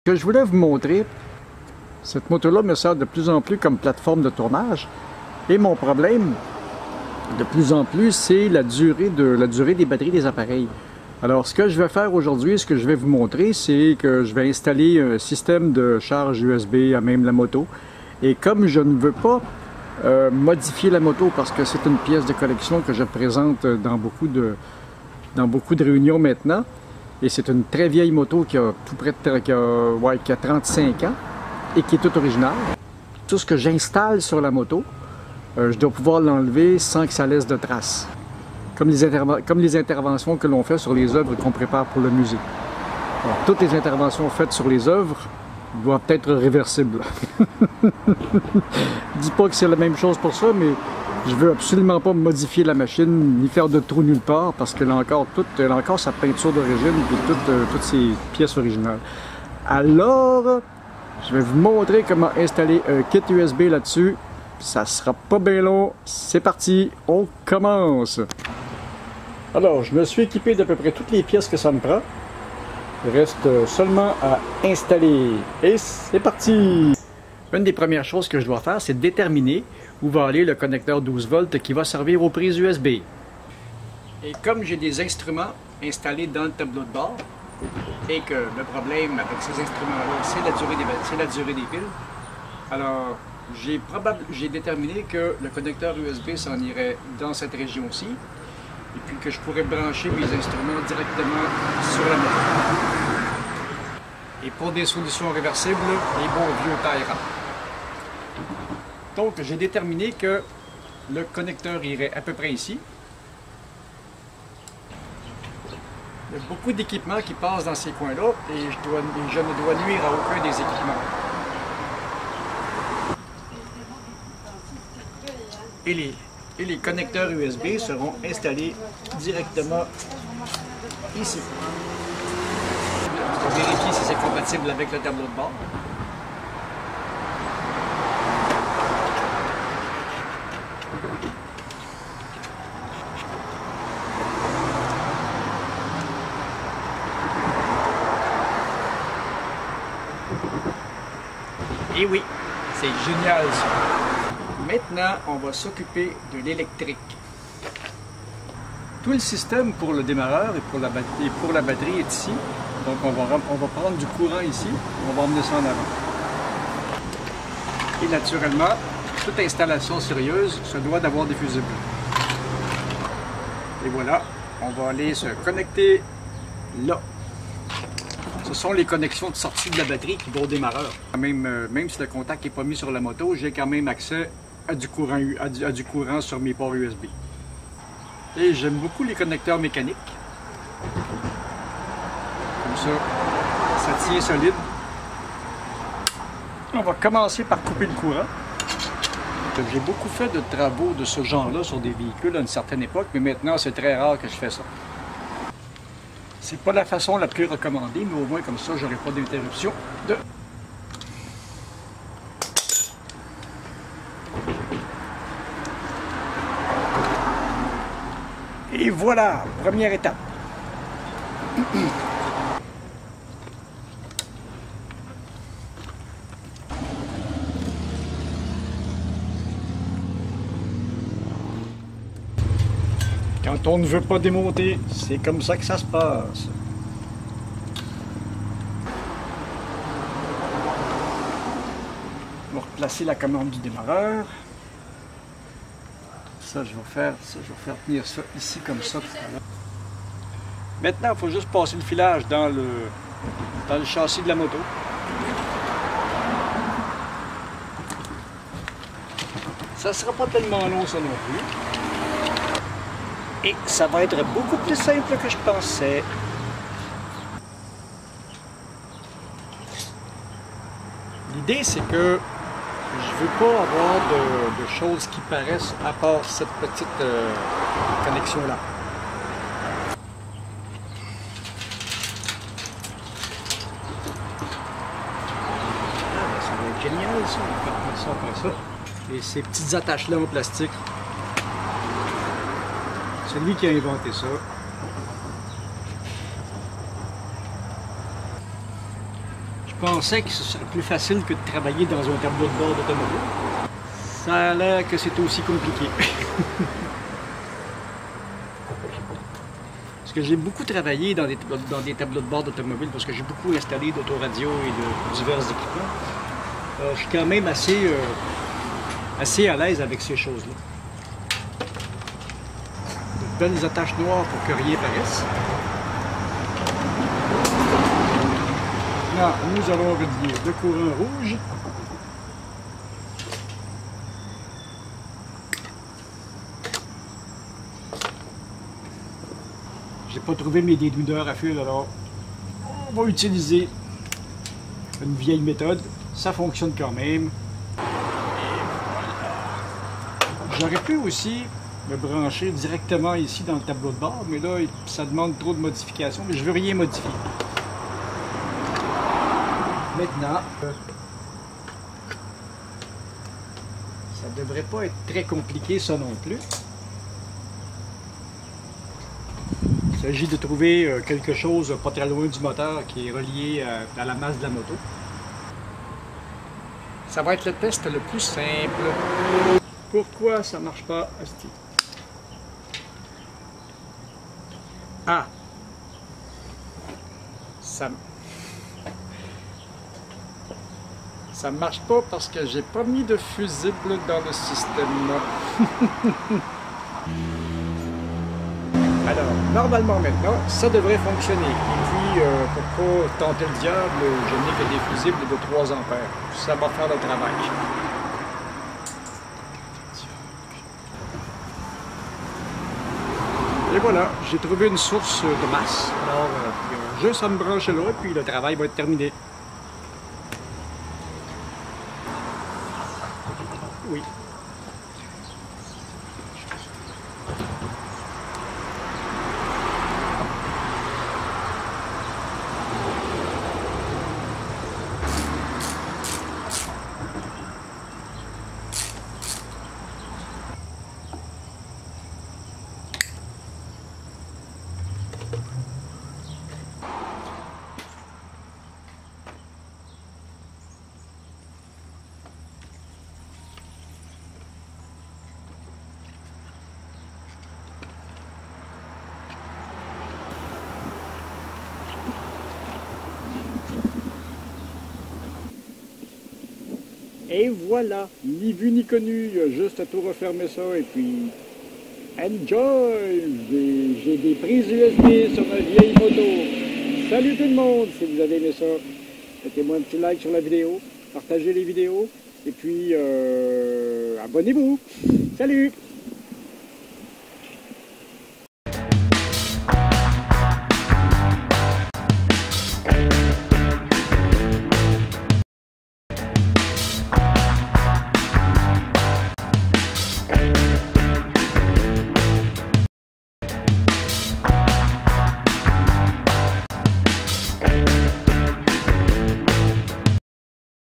Ce que je voulais vous montrer, cette moto-là me sert de plus en plus comme plateforme de tournage. Et mon problème, de plus en plus, c'est la durée des batteries des appareils. Alors, ce que je vais faire aujourd'hui, ce que je vais vous montrer, c'est que je vais installer un système de charge USB à même la moto. Et comme je ne veux pas modifier la moto parce que c'est une pièce de collection que je présente dans beaucoup de réunions maintenant, et c'est une très vieille moto qui a tout près de qui a 35 ans et qui est toute originale. Tout ce que j'installe sur la moto, je dois pouvoir l'enlever sans que ça laisse de traces. Comme les interventions que l'on fait sur les œuvres qu'on prépare pour le musée. Alors, toutes les interventions faites sur les œuvres doivent être réversibles. Je dis pas que c'est la même chose pour ça, mais je veux absolument pas modifier la machine ni faire de trou nulle part parce qu'elle a encore sa peinture d'origine et toutes ses pièces originales. Alors, je vais vous montrer comment installer un kit USB là-dessus. Ça sera pas bien long. C'est parti, on commence! Alors, je me suis équipé d'à peu près toutes les pièces que ça me prend. Il reste seulement à installer. Et c'est parti! Une des premières choses que je dois faire, c'est déterminer où va aller le connecteur 12 volts qui va servir aux prises USB. Et comme j'ai des instruments installés dans le tableau de bord, et que le problème avec ces instruments-là, c'est la durée des piles, alors j'ai déterminé que le connecteur USB s'en irait dans cette région-ci, et puis que je pourrais brancher mes instruments directement sur la moto. Et pour des solutions réversibles, les bons vieux tailles. Donc j'ai déterminé que le connecteur irait à peu près ici. Il y a beaucoup d'équipements qui passent dans ces coins-là et je ne dois nuire à aucun des équipements. Et les connecteurs USB seront installés directement ici. On va vérifier si c'est compatible avec le tableau de bord. Et oui, c'est génial ça. Maintenant, on va s'occuper de l'électrique. Tout le système pour le démarreur et pour la batterie est ici. Donc on va prendre du courant ici, on va emmener ça en avant. Et naturellement, toute installation sérieuse se doit d'avoir des fusibles. Et voilà, on va aller se connecter là. Ce sont les connexions de sortie de la batterie qui vont au démarreur. Même si le contact n'est pas mis sur la moto, j'ai quand même accès à du courant sur mes ports USB. Et j'aime beaucoup les connecteurs mécaniques. Comme ça tient solide. On va commencer par couper le courant. J'ai beaucoup fait de travaux de ce genre-là sur des véhicules à une certaine époque, mais maintenant c'est très rare que je fais ça. C'est pas la façon la plus recommandée, mais au moins comme ça, j'aurai pas d'interruption de... Et voilà, première étape. Quand on ne veut pas démonter, c'est comme ça que ça se passe. On va replacer la commande du démarreur. Ça, je vais faire tenir ça ici comme ça. Maintenant, il faut juste passer le filage dans le châssis de la moto. Ça ne sera pas tellement long, ça non plus. Et ça va être beaucoup plus simple que je pensais. L'idée, c'est que je ne veux pas avoir de choses qui paraissent à part cette petite connexion-là. Ça va être génial, ça. On va faire ça comme ça. Et ces petites attaches-là en plastique. C'est lui qui a inventé ça. Je pensais que ce serait plus facile que de travailler dans un tableau de bord d'automobile. Ça a l'air que c'est aussi compliqué. Parce que j'ai beaucoup travaillé dans des tableaux de bord d'automobile, parce que j'ai beaucoup installé d'autoradio et de divers équipements. Je suis quand même assez à l'aise avec ces choses-là. De belles attaches noires pour que rien paraisse. Là, nous allons relier le courant rouge. J'ai pas trouvé mes dénudeurs à fil, alors on va utiliser une vieille méthode. Ça fonctionne quand même. J'aurais pu aussi me brancher directement ici dans le tableau de bord, mais là, ça demande trop de modifications, mais je veux rien modifier. Maintenant, ça devrait pas être très compliqué, ça non plus. Il s'agit de trouver quelque chose pas très loin du moteur qui est relié à la masse de la moto. Ça va être le test le plus simple. Pourquoi ça marche pas, asti? Ah! Ça marche pas parce que j'ai pas mis de fusible dans le système. Alors, normalement maintenant, ça devrait fonctionner. Et puis, pour pas tenter le diable, je n'ai que des fusibles de 3 ampères. Ça va faire le travail. Et voilà, j'ai trouvé une source de masse. Alors, il y a juste à me brancher là, et puis le travail va être terminé. Oui. Et voilà, ni vu ni connu, juste à tout refermer ça et puis enjoy! J'ai des prises USB sur ma vieille moto. Salut tout le monde! Si vous avez aimé ça, mettez-moi un petit like sur la vidéo, partagez les vidéos et puis abonnez-vous. Salut!